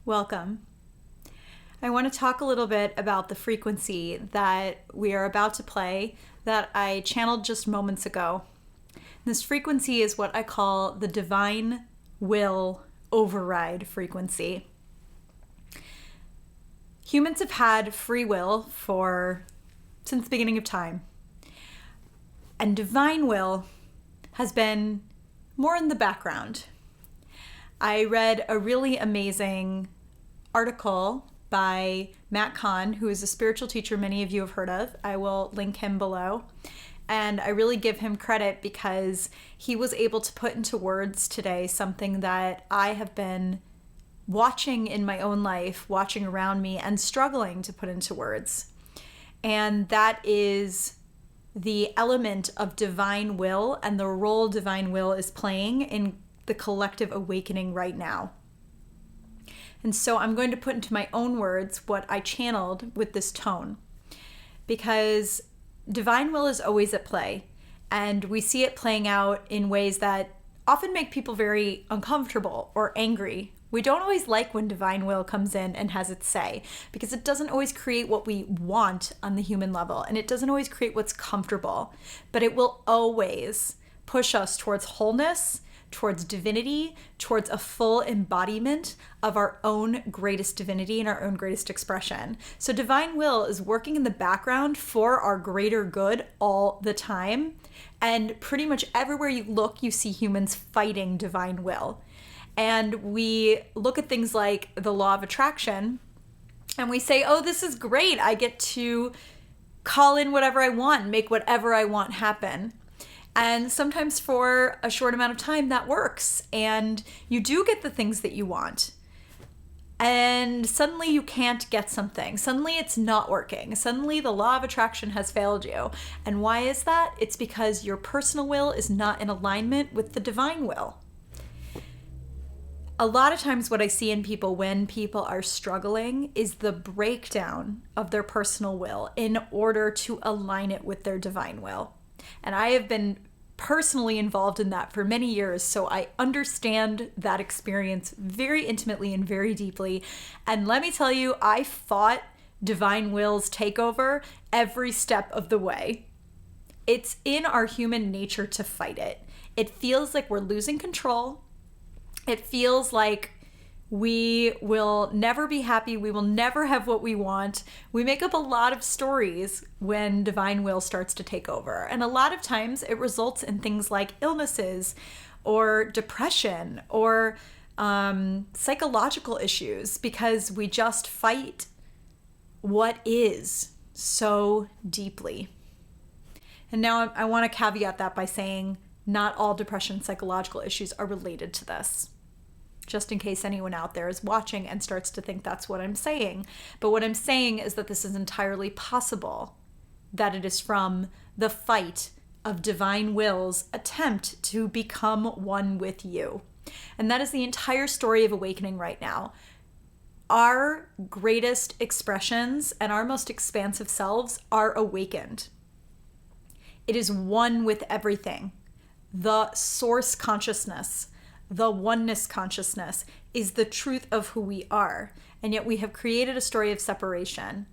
Welcome. I want to talk a little bit about the frequency that we are about to play that I channeled just moments ago. This frequency is what I call the divine will override frequency. Humans have had free will since the beginning of time. And divine will has been more in the background. I read a really amazing article by Matt Kahn, who is a spiritual teacher many of you have heard of. I will link him below. And I really give him credit because he was able to put into words today something that I have been watching in my own life, watching around me, and struggling to put into words. And that is the element of divine will and the role divine will is playing in the collective awakening right now. And so I'm going to put into my own words what I channeled with this tone, because divine will is always at play, and we see it playing out in ways that often make people very uncomfortable or angry. We don't always like when divine will comes in and has its say, because it doesn't always create what we want on the human level, and it doesn't always create what's comfortable, but it will always push us towards wholeness, towards divinity, towards a full embodiment of our own greatest divinity and our own greatest expression. So divine will is working in the background for our greater good all the time. And pretty much everywhere you look, you see humans fighting divine will. And we look at things like the law of attraction and we say, oh, this is great. I get to call in whatever I want, make whatever I want happen. And sometimes for a short amount of time that works and you do get the things that you want. And suddenly you can't get something. Suddenly it's not working. Suddenly the law of attraction has failed you. And why is that? It's because your personal will is not in alignment with the divine will. A lot of times what I see in people when people are struggling is the breakdown of their personal will in order to align it with their divine will. And I have been personally involved in that for many years, so I understand that experience very intimately and very deeply. And let me tell you, I fought divine will's takeover every step of the way. It's in our human nature to fight it. It feels like we're losing control. It feels like we will never be happy. We will never have what we want. We make up a lot of stories when divine will starts to take over. And a lot of times it results in things like illnesses or depression or psychological issues because we just fight what is so deeply. And now I want to caveat that by saying not all depression and psychological issues are related to this, just in case anyone out there is watching and starts to think that's what I'm saying. But what I'm saying is that this is entirely possible, that it is from the fight of divine will's attempt to become one with you. And that is the entire story of awakening right now. Our greatest expressions and our most expansive selves are awakened. It is one with everything. The source consciousness, the oneness consciousness is the truth of who we are. And yet we have created a story of separation.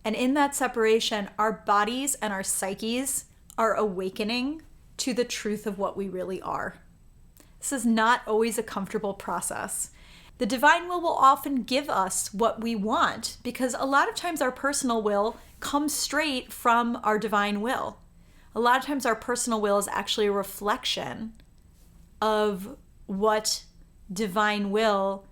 And in that separation, our bodies and our psyches are awakening to the truth of what we really are. This is not always a comfortable process. The divine will often give us what we want because a lot of times our personal will comes straight from our divine will. A lot of times our personal will is actually a reflection of what divine will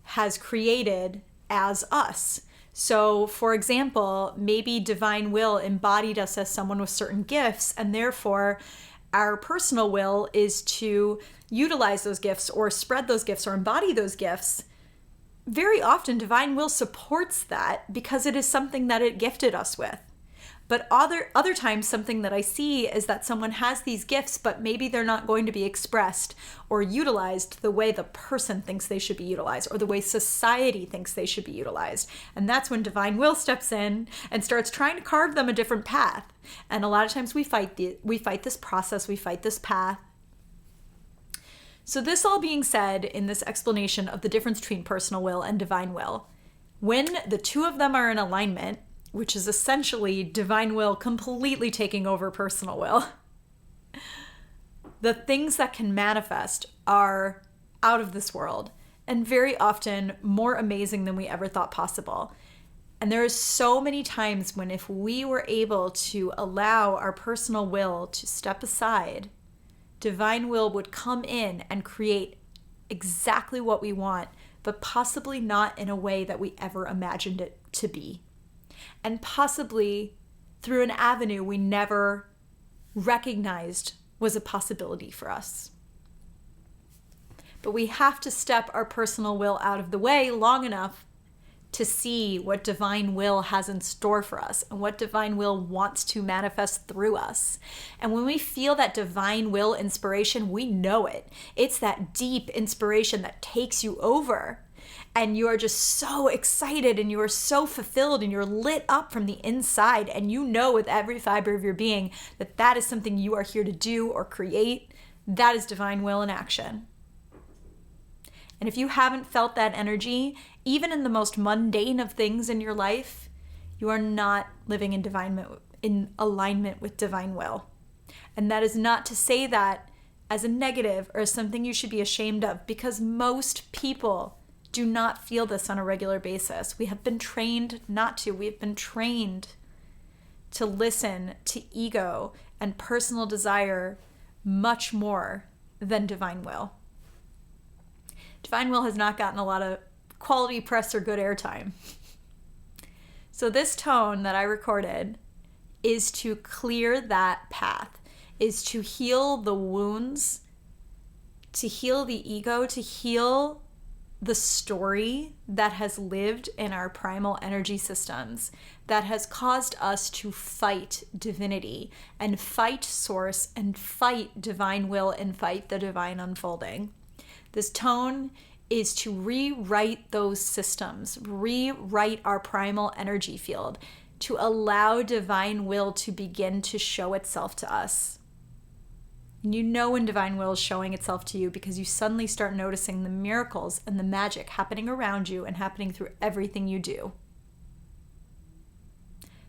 has created as us. So, for example, maybe divine will embodied us as someone with certain gifts, and therefore our personal will is to utilize those gifts or spread those gifts or embody those gifts. Very often divine will supports that because it is something that it gifted us with. But other times, something that I see is that someone has these gifts, but maybe they're not going to be expressed or utilized the way the person thinks they should be utilized or the way society thinks they should be utilized. And that's when divine will steps in and starts trying to carve them a different path. And a lot of times we fight this process, we fight this path. So this all being said, in this explanation of the difference between personal will and divine will, when the two of them are in alignment, which is essentially divine will completely taking over personal will, the things that can manifest are out of this world and very often more amazing than we ever thought possible. And there are so many times when if we were able to allow our personal will to step aside, divine will would come in and create exactly what we want, but possibly not in a way that we ever imagined it to be. And possibly through an avenue we never recognized was a possibility for us. But we have to step our personal will out of the way long enough to see what divine will has in store for us and what divine will wants to manifest through us. And when we feel that divine will inspiration, we know it. It's that deep inspiration that takes you over. And you are just so excited and you are so fulfilled and you're lit up from the inside. And you know with every fiber of your being that that is something you are here to do or create. That is divine will in action. And if you haven't felt that energy, even in the most mundane of things in your life, you are not living in alignment with divine will. And that is not to say that as a negative or as something you should be ashamed of, because most people do not feel this on a regular basis. We have been trained not to. We have been trained to listen to ego and personal desire much more than divine will. Divine will has not gotten a lot of quality press or good airtime. So this tone that I recorded is to clear that path, is to heal the wounds, to heal the ego, to heal the story that has lived in our primal energy systems that has caused us to fight divinity and fight source and fight divine will and fight the divine unfolding. This tone is to rewrite those systems, rewrite our primal energy field, to allow divine will to begin to show itself to us. And you know when divine will is showing itself to you because you suddenly start noticing the miracles and the magic happening around you and happening through everything you do.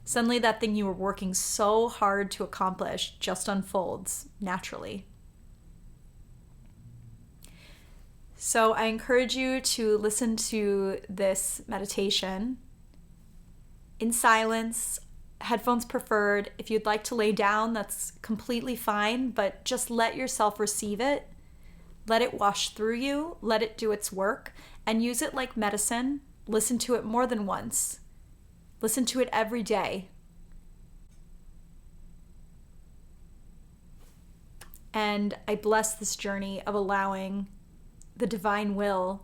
Suddenly that thing you were working so hard to accomplish just unfolds naturally. So I encourage you to listen to this meditation in silence, headphones preferred. If you'd like to lay down, that's completely fine, but just let yourself receive it. Let it wash through you, let it do its work, and use it like medicine. Listen to it more than once. Listen to it every day. And I bless this journey of allowing the divine will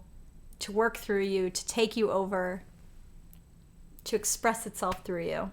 to work through you, to take you over, to express itself through you.